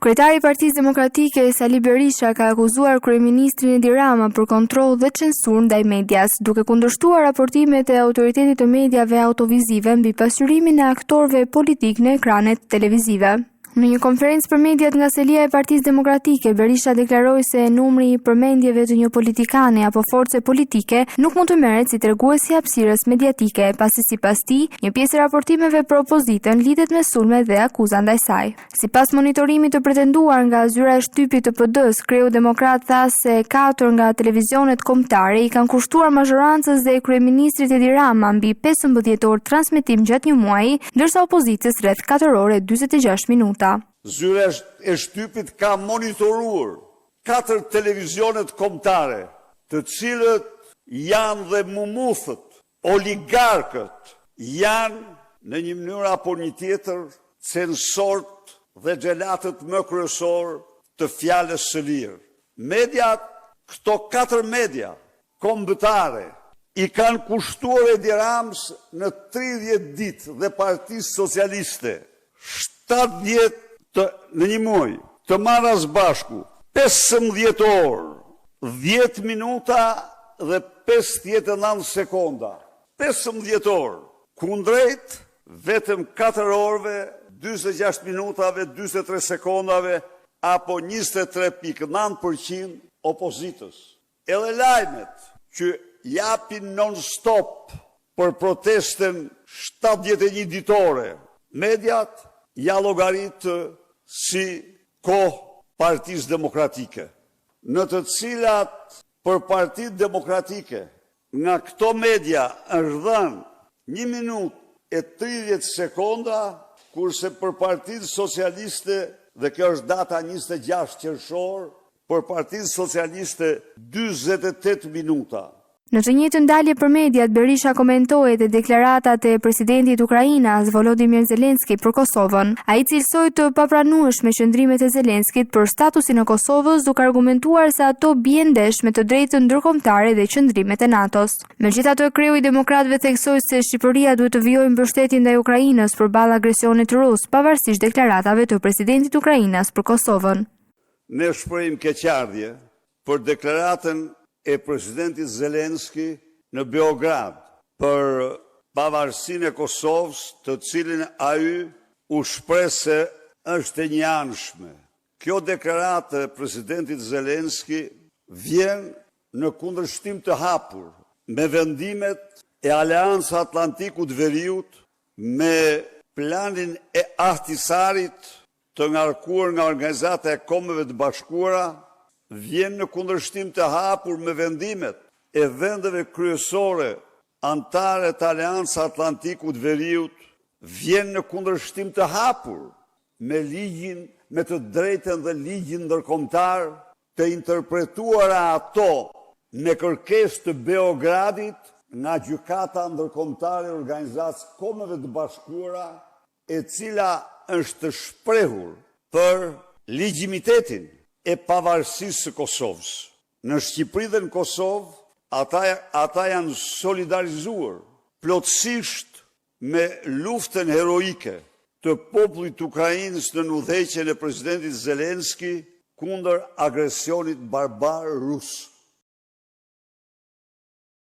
Kryetari i Partisë Demokratike Sali Berisha ka akuzuar kryeministrin Edi Rama për kontroll dhe censur ndaj medias, duke kundërshtuar raportimet e Autoritetit të Mediave Autovizive mbi pasqyrimin e aktorëve politik në ekranet televizive. Në një konferencë për mediat nga selia e Partisë Demokratike, Berisha deklaroi se numri i përmendjeve të një politikane apo force politike nuk mund të merret si treguesi i hapësirës mediatike, pasi sipas tij, një pjesë e raportimeve për opozitën lidhet me sulme dhe akuza ndaj saj. Sipas monitorimit të pretenduar nga zyra e shtypit të PD-s, kreu demokrat tha se 4 nga televizionet kombëtare i kanë kushtuar mazhorancës dhe kryeministrit Edi Rama mbi 15 orë transmetim gjatë një muaji, ndërsa opozitës rreth 4 orë e 46 minuta. Zyra e shtypit ka monitoruar 4 televizionet kombëtare, të cilët janë dhe mumuthët, oligarkët, janë në një mënyrë apo një tjetër censorët dhe xhelatët më kryesor të fjalës së lirë. Mediat, këto 4 media kombëtare, i kanë kushtuar Edi Ramës në 30 ditë dhe Partisë Socialiste 70 në një muaj të marrë së bashku 15 orë, 10 minuta dhe 59 sekonda. 15 orë, kundrejt vetëm 4 orëve, 46 minutave, 43 sekondave apo 23.9% opozitës. Edhe lajmet që japin non-stop për protestën 71 ditore, mediat ja llogaritë si kohë Partisë Demokratike, në të cilat për Partitë Demokratike nga këto media është dhënë 1 minutë e 30 sekonda, kurse për Partitë Socialiste, dhe kjo është data 26 qershor, për Partitë Socialiste 48 minuta. Në të njëjtën ndalje për mediat, Berisha komentoi edhe deklaratat e presidentit Ukrainas Volodymyr Zelenski për Kosovën. Ai cilësoi të papranueshme qëndrimet e Zelenskit për statusin e Kosovës, duke argumentuar se ato bien ndesh me të drejtën ndërkombëtare dhe qëndrimet e NATO-s. Megjithatë, kreu i demokratëve theksoi se Shqipëria duhet të vijojë mbështetjen ndaj Ukrainës përballë agresionit rus, pavarësisht deklaratave të presidentit Ukrainas për Kosovën. Ne shprehim keqardhje për deklaratën e presidentit Zelenski në Beograd për pavarësinë e Kosovës, të cilin ai u shpreh se është e njanshme. Kjo deklaratë e presidentit Zelenski vjen në kundërshtim të hapur me vendimet e Aleancës Atlantikut Veriut, me planin e Ahtisarit të ngarkuar nga Organizata e Kombeve të Bashkuara, vjen në kundërshtim të hapur me vendimet e vendeve kryesore antare të Aleancës Atlantikut Veriut, vjen në kundërshtim të hapur me ligjin, me të drejtën dhe ligjin ndërkombëtar, të interpretuara ato me kërkesë të Beogradit nga Gjykata Ndërkombëtare e Organizatës Kombeve të Bashkuara, e cila është të shprehur për legjimitetin e pavarësisë së Kosovës. Në Shqipëri dhe në Kosovë, ata janë solidarizuar plotësisht me luftën heroike të popullit ukrainës në udhëheqjen e presidentit Zelenski kundër agresionit barbar rus.